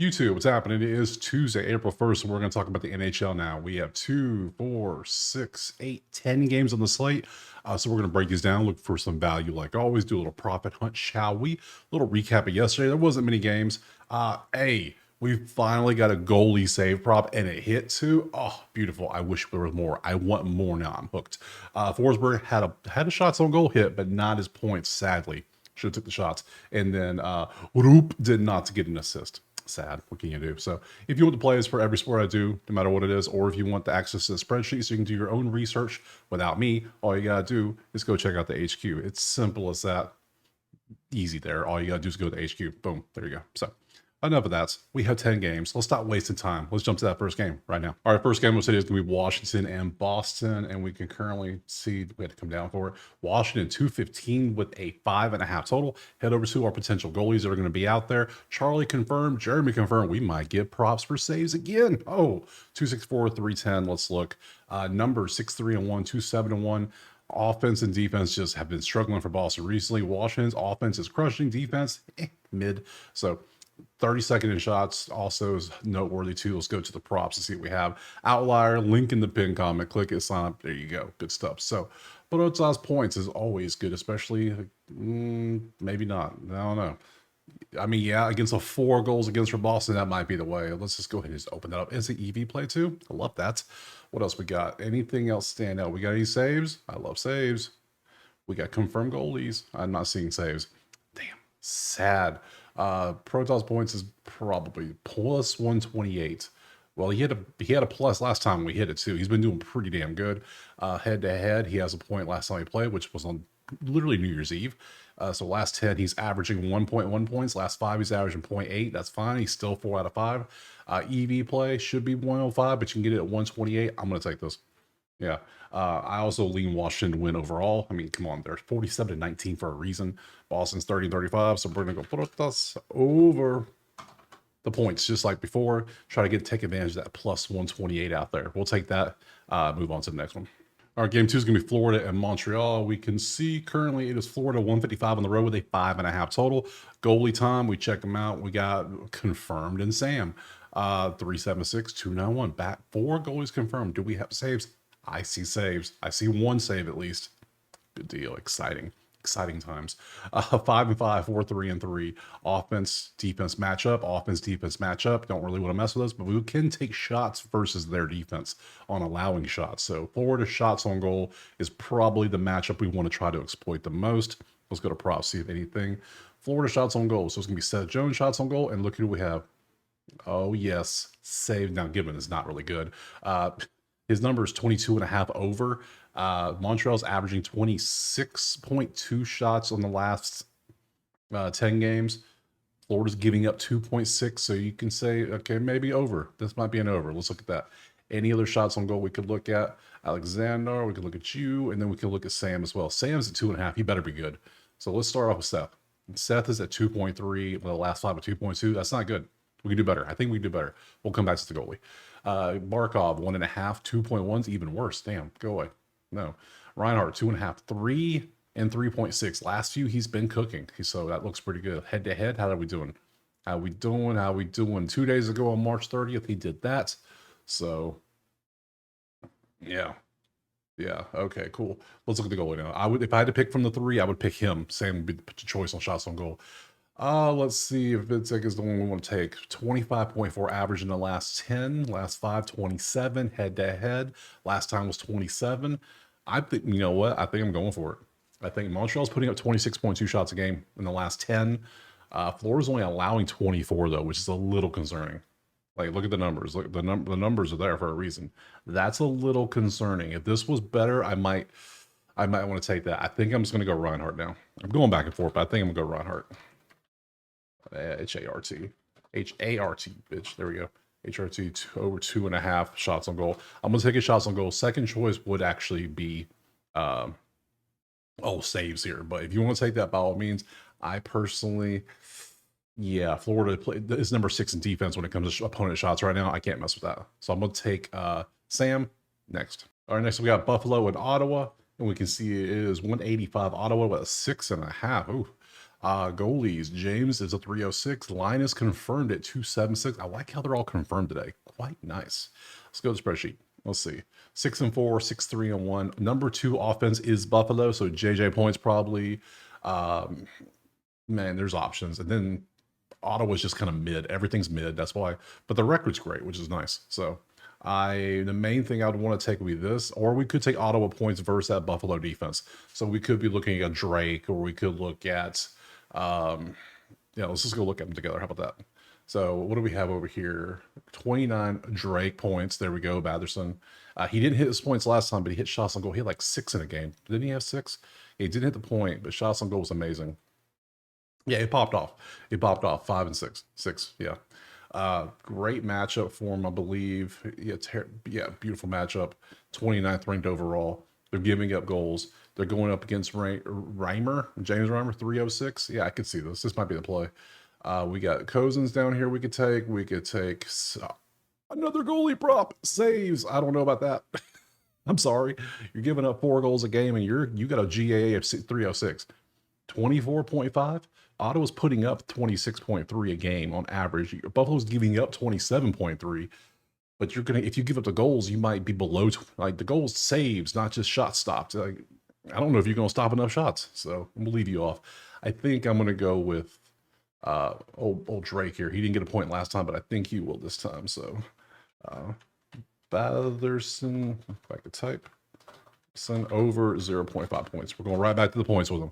YouTube, what's happening? It is Tuesday, April 1st, and we're going to talk about the NHL now. We have 2, 4, 6, 8, 10 games on the slate. So we're going to break these down, look for some value like always, do a little profit hunt, shall we? A little recap of yesterday. There wasn't many games. We finally got a goalie save prop, and it hit too. Oh, beautiful. I wish there was more. I want more now. I'm hooked. Forsberg had a shots on goal hit, but not his points, sadly. Should have took the shots. And then Roop did not get an assist. Sad. What can you do? So if you want the plays for every sport I do, no matter what it is, or if you want the access to the spreadsheet so you can do your own research without me, all you gotta do is go check out the HQ. It's simple as that. Easy there. All you gotta do is go to the HQ. Boom. There you go. So enough of that. We have 10 games. Let's stop wasting time. Let's jump to that first game right now. All right, first game we'll say is going to be Washington and Boston, and we can currently see we had to come down for it. Washington 215 with a 5.5 total. Head over to our potential goalies that are going to be out there. Charlie confirmed. Jeremy confirmed. We might get props for saves again. Oh, 264, 310. Let's look. Numbers 6-3-1, 2-7-1. Offense and defense just have been struggling for Boston recently. Washington's offense is crushing. Defense, mid. So 30-second in shots also is noteworthy too. Let's go to the props and see what we have. Outlier, link in the pin comment, click it, sign up. There you go. Good stuff. So, but odds points is always good, especially maybe not. I don't know. I mean, yeah, against a 4 goals against for Boston, that might be the way. Let's just go ahead and just open that up. Is it EV play too? I love that. What else we got? Anything else stand out? We got any saves? I love saves. We got confirmed goalies. I'm not seeing saves. Damn, sad. Protoss points is probably plus 128. Well, he had a plus last time we hit it too. He's been doing pretty damn good. Head to head, he has a point last time he played, which was on literally New Year's Eve. So last 10, he's averaging 1.1 points. Last 5, he's averaging 0.8. That's fine. He's still 4 out of 5. EV play should be 105, but you can get it at 128. I'm going to take this. Yeah. I also lean Washington to win overall. I mean, come on, they're 47-19 for a reason. Boston's 30-35, so we're going to go put us over the points just like before. Try to take advantage of that plus 128 out there. We'll take that. Move on to the next one. All right, game 2 is going to be Florida and Montreal. We can see currently it is Florida 155 on the road with a 5.5 total. Goalie time, we check them out. We got confirmed in Sam. 376, 291. Back 4 goalies confirmed. Do we have saves? I see saves. I see 1 save at least. Good deal. Exciting times. 5-5, 4-3-3. Offense, defense matchup. Offense, defense matchup. Don't really want to mess with us, but we can take shots versus their defense on allowing shots. So Florida shots on goal is probably the matchup we want to try to exploit the most. Let's go to props, see if anything. Florida shots on goal. So it's going to be Seth Jones shots on goal, and look who we have. Oh, yes. Save. Now, Gibbon is not really good. His number is 22.5 over. Montreal's averaging 26.2 shots on the last 10 games. Florida's giving up 2.6, so you can say, okay, maybe over. This might be an over. Let's look at that. Any other shots on goal we could look at? Alexander, we could look at you, and then we can look at Sam as well. Sam's at 2.5. He better be good. So let's start off with Seth. Seth is at 2.3. Well, the last 5 at 2.2. That's not good. We can do better. I think we can do better. We'll come back to the goalie. Barkov, 1.5, 2.1's even worse. Damn, go away. No. Reinhardt, 2.5, 3, and 3.6. Last few, he's been cooking. So that looks pretty good. Head to head, how are we doing? How we doing? 2 days ago on March 30th, he did that. So, yeah. Yeah, okay, cool. Let's look at the goalie now. If I had to pick from the 3, I would pick him. Sam would be the choice on shots on goal. Let's see if Vitek is the one we want to take. 25.4 average in the last 10. Last 5, 27 head to head. Last time was 27. I think, you know what? I think I'm going for it. I think Montreal's putting up 26.2 shots a game in the last 10. Florida's only allowing 24 though, which is a little concerning. Like, look at the numbers. Look, the numbers are there for a reason. That's a little concerning. If this was better, I might want to take that. I think I'm just going to go Reinhardt now. I'm going back and forth, but I think I'm going to go Reinhardt. H-A-R-T, bitch. There we go. HRT over 2.5 shots on goal. I'm gonna take his shots on goal. Second choice would actually be saves here. But if you want to take that, by all means. I personally, yeah, Florida is number 6 in defense when it comes to opponent shots right now. I can't mess with that. So I'm gonna take Sam next. All right, next we got Buffalo and Ottawa, and we can see it is 185 Ottawa with a 6.5. Ooh. Goalies, James is a 306. Linus confirmed at 276. I like how they're all confirmed today. Quite nice. Let's go to the spreadsheet. Let's see. 6-4, 6-3-1. Number 2 offense is Buffalo, so JJ points probably. Man, there's options. And then Ottawa's just kind of mid. Everything's mid. That's why. But the record's great, which is nice. So the main thing I would want to take would be this, or we could take Ottawa points versus that Buffalo defense. So we could be looking at Drake, or we could look at, yeah, let's just go look at them together. How about that? So what do we have over here? 29 Drake points. There we go, Batherson. He didn't hit his points last time, but he hit shots on goal. He had like 6 in a game. Didn't he have 6? He didn't hit the point, but shots on goal was amazing. Yeah, it popped off. It popped off 5 and 6. 6, yeah. Great matchup for him, I believe. Yeah, beautiful matchup. 29th ranked overall. They're giving up goals. They're going up against James Reimer, 306. Yeah, I could see this. This might be the play. We got Cousins down here we could take. We could take another goalie prop. Saves. I don't know about that. I'm sorry. You're giving up 4 goals a game, and you got a GAA of 306. 24.5. Ottawa's putting up 26.3 a game on average. Buffalo's giving up 27.3. But you're gonna, if you give up the goals, you might be below like the goals saves, not just shot stopped. Like, I don't know if you're gonna stop enough shots, so I'm gonna leave you off. I think I'm gonna go with old Drake here. He didn't get a point last time, but I think he will this time. So Batherson, if I could type, send over 0.5 points. We're going right back to the points with him.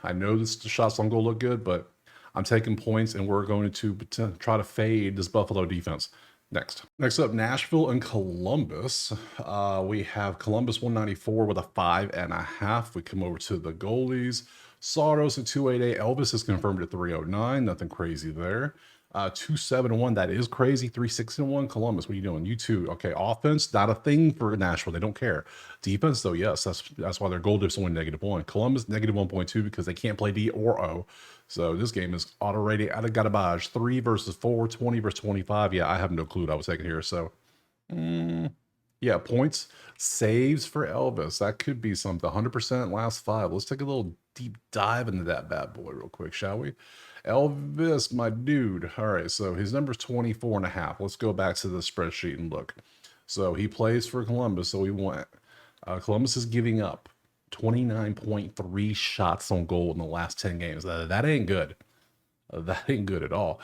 I know the shots on goal look good, but I'm taking points, and we're going to try to fade this Buffalo defense. Next up, Nashville and Columbus. We have Columbus 194 with a 5.5. We come over to the goalies. Saros at 288. Elvis is confirmed at 309. Nothing crazy there. 271. That is crazy. 361. Columbus, what are you doing? You two. Okay, offense, not a thing for Nashville. They don't care. Defense, though, yes. That's why their goal diff's only -1. Columbus -1.2 because they can't play D or O. So this game is auto-rated out of garbage. 3 versus 4, 20 versus 25. Yeah, I have no clue what I was taking here. So, yeah, points, saves for Elvis. That could be something. 100% last 5. Let's take a little deep dive into that bad boy real quick, shall we? Elvis, my dude. All right, so his number's 24.5. Let's go back to the spreadsheet and look. So he plays for Columbus. So we want Columbus is giving up 29.3 shots on goal in the last 10 games. That ain't good. That ain't good at all.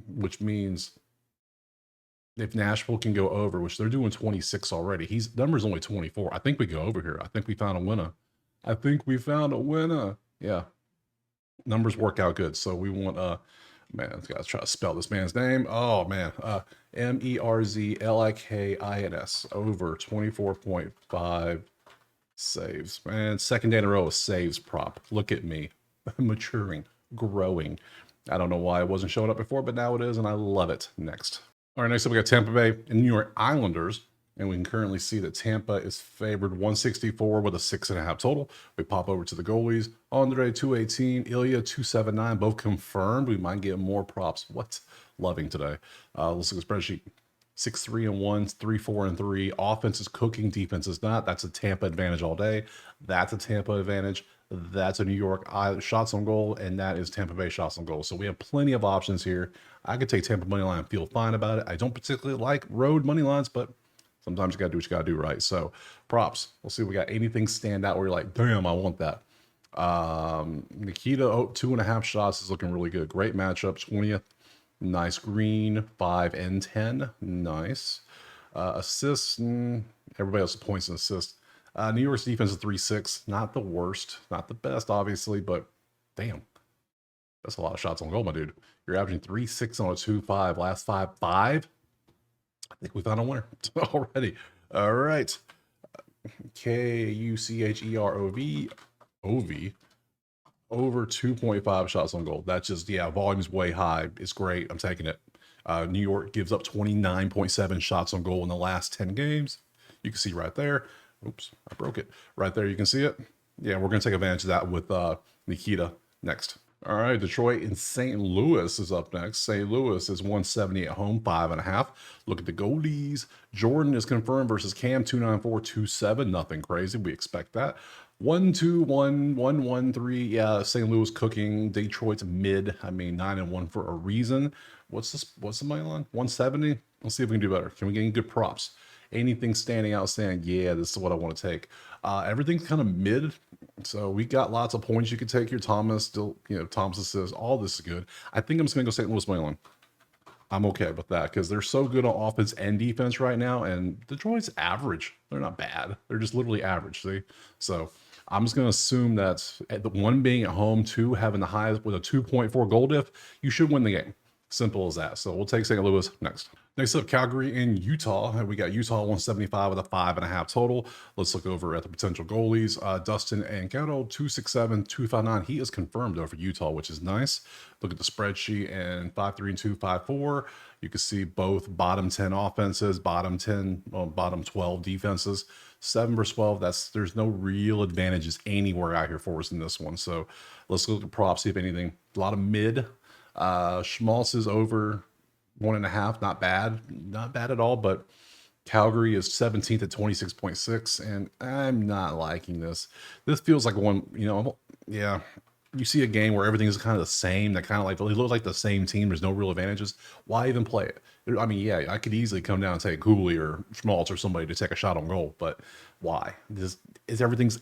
Which means if Nashville can go over, which they're doing 26 already, his number's only 24. I think we go over here. I think we found a winner. Yeah. Numbers work out good. So we want man, I gotta try to spell this man's name. Oh man, Merzlikins over 24.5 saves. Man, second day in a row of saves prop. Look at me, maturing, growing. I don't know why it wasn't showing up before, but now it is, and I love it. Next. All right, next up we got Tampa Bay and New York Islanders. And we can currently see that Tampa is favored 164 with a 6.5 total. We pop over to the goalies. Andre 218, Ilya 279, both confirmed. We might get more props. What's loving today? Let's look at the spreadsheet. 6-3-1, 3-4-3. Offense is cooking, defense is not. That's a Tampa advantage all day. That's a Tampa advantage. That's a New York shots on goal, and that is Tampa Bay shots on goal. So we have plenty of options here. I could take Tampa money line and feel fine about it. I don't particularly like road money lines, but sometimes you got to do what you got to do, right? So props. We'll see if we got anything stand out where you're like, damn, I want that. Nikita, 2.5 shots is looking really good. Great matchup. 20th. Nice green. 5 and 10. Nice. Assists. Everybody else points and assists. New York's defense is 3-6. Not the worst. Not the best, obviously, but damn. That's a lot of shots on goal, my dude. You're averaging 3-6 on a 2-5. Last 5. I think we found a winner already. All right. KUCHEROV over 2.5 shots on goal. That's just, yeah, volume's way high. It's great. I'm taking it. New York gives up 29.7 shots on goal in the last 10 games. You can see right there. Oops, I broke it. Right there, you can see it. Yeah, we're going to take advantage of that with Nikita next. All right, Detroit and St. Louis is up next. St. Louis is 170 at home, 5.5. Look at the goalies. Jordan is confirmed versus Cam, 294-27. Nothing crazy. We expect that. 1-2-1-1-1-3. Yeah, St. Louis cooking. Detroit's mid. I mean, 9-1 for a reason. What's this? What's the money line? 170. Let's see if we can do better. Can we get any good props? Anything standing out saying, yeah, this is what I want to take. Everything's kind of mid. So we got lots of points you could take here. Thomas still, Thomas says all this is good. I think I'm just gonna go St. Louis money line. I'm okay with that because they're so good on offense and defense right now, and Detroit's average. They're not bad. They're just literally average. See, so I'm just going to assume that at the one being at home, two having the highest with a 2.4 goal diff, you should win the game. Simple as that. So we'll take St. Louis next. Next up, Calgary and Utah. We got Utah 175 with a 5.5 total. Let's look over at the potential goalies. Dustin and Gato 267, 259. He is confirmed though for Utah, which is nice. Look at the spreadsheet and 5-3 and 2-5-4. You can see both bottom 10 offenses, bottom 12 defenses. 7 versus 12. There's no real advantages anywhere out here for us in this one. So let's look at props, see if anything. A lot of mid. Schmaltz is over 1.5, not bad at all, but Calgary is 17th at 26.6, and I'm not liking this. This feels like one, yeah. You see a game where everything is kind of the same, that kind of like, it looks like the same team, there's no real advantages. Why even play it? I mean, yeah, I could easily come down and take Cooley or Schmaltz or somebody to take a shot on goal, but why? Everything's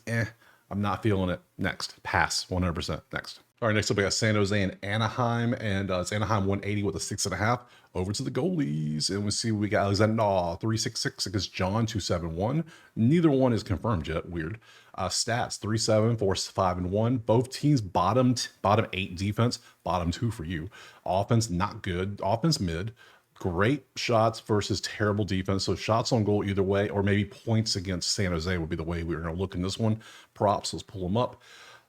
I'm not feeling it. Next, pass, 100%. Next. All right, next up we got San Jose and Anaheim, and it's Anaheim 180 with a 6.5. Over to the goalies, and we see we got Alexander 366 against John 271. Neither one is confirmed yet. Weird. Stats 3-7, 4-5 and 1. Both teams bottom 8 defense, bottom 2 for you. Offense not good. Offense mid. Great shots versus terrible defense. So shots on goal either way, or maybe points against San Jose would be the way we're going to look in this one. Props, let's pull them up.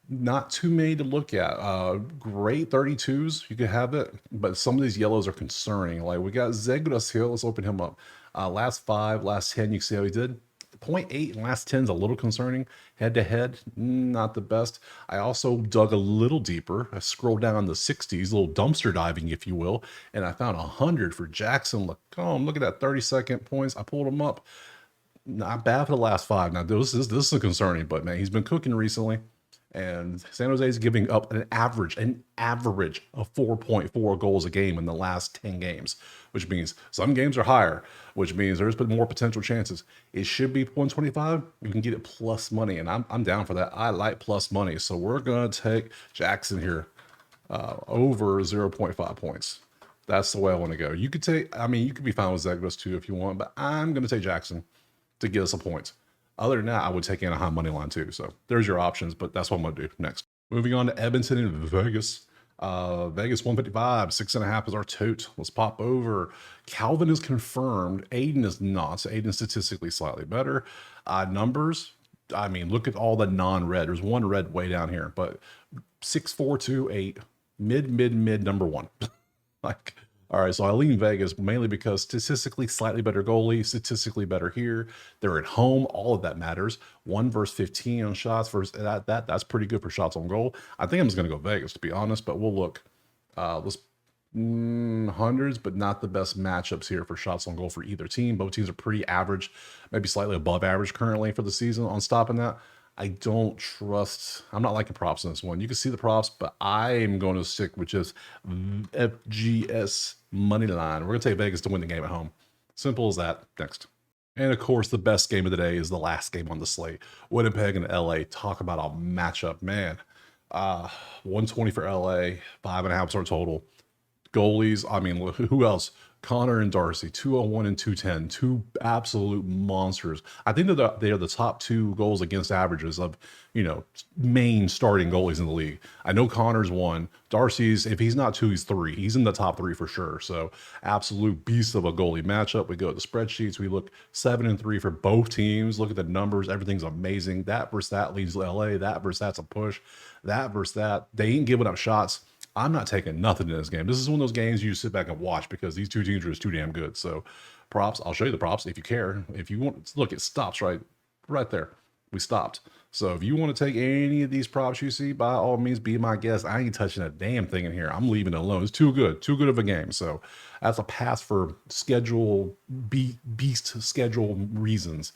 Not too many to look at. Great 32s, you could have it, but some of these yellows are concerning. Like we got Zegras here, let's open him up. Last 5, last 10, you can see how he did. 0.8 and last 10 is a little concerning. Head to head, not the best. I also dug a little deeper. I scrolled down the 60s, a little dumpster diving, if you will, and I found 100 for Jackson. Look at that 30-second points. I pulled him up. Not bad for the last 5. Now this is concerning, but man, he's been cooking recently. And San Jose is giving up an average of 4.4 goals a game in the last 10 games, which means some games are higher, which means there's been more potential chances. It should be 125. You can get it plus money, and I'm down for that. I like plus money, so we're gonna take Jackson here over 0.5 points. That's the way I want to go. You could take, you could be fine with Zegras too if you want, but I'm gonna take Jackson to get us a point. Other than that, I would take Anaheim money line too. So there's your options, but that's what I'm going to do next. Moving on to Edmonton and Vegas. Vegas 155, 6.5 is our tote. Let's pop over. Calvin is confirmed. Aiden is not. So Aiden is statistically slightly better. Numbers, look at all the non-red. There's one red way down here, but 6-4-2-8, mid, number 1. All right, so I lean Vegas mainly because statistically slightly better goalie, statistically better here. They're at home. All of that matters. 1 versus 15 on shots versus that's pretty good for shots on goal. I think I'm just going to go Vegas, to be honest, but we'll look. Let's hundreds, but not the best matchups here for shots on goal for either team. Both teams are pretty average, maybe slightly above average currently for the season on stopping that. I'm not liking props in this one. You can see the props, but I am going to stick with just FGS money line. We're going to take Vegas to win the game at home. Simple as that. Next. And of course, the best game of the day is the last game on the slate. Winnipeg and LA. Talk about a matchup, man. 120 for LA, 5.5 star total. Goalies, who else? Connor and Darcy, 201 and 210, 2 absolute monsters. I think that they are the top 2 goals against averages of, main starting goalies in the league. I know Connor's 1. Darcy's, if he's not 2, he's 3. He's in the top 3 for sure. So absolute beast of a goalie matchup. We go to the spreadsheets. We look 7-3 for both teams. Look at the numbers. Everything's amazing. That versus that leads LA. That versus that's a push. That versus that. They ain't giving up shots. I'm not taking nothing in this game. This is one of those games you sit back and watch because these two teams are just too damn good. So props, I'll show you the props if you care. If you want, look, it stops right there. We stopped. So if you want to take any of these props you see, by all means, be my guest. I ain't touching a damn thing in here. I'm leaving it alone. It's too good of a game. So that's a pass for beast schedule reasons.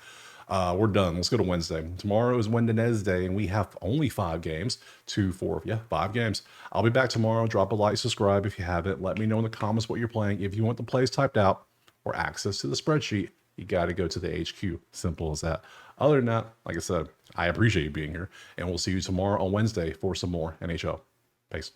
We're done. Let's go to Wednesday. Tomorrow is Wednesday, and we have only 5 games. 2, 4, yeah, 5 games. I'll be back tomorrow. Drop a like, subscribe if you haven't. Let me know in the comments what you're playing. If you want the plays typed out or access to the spreadsheet, you got to go to the HQ. Simple as that. Other than that, like I said, I appreciate you being here, and we'll see you tomorrow on Wednesday for some more NHL. Peace.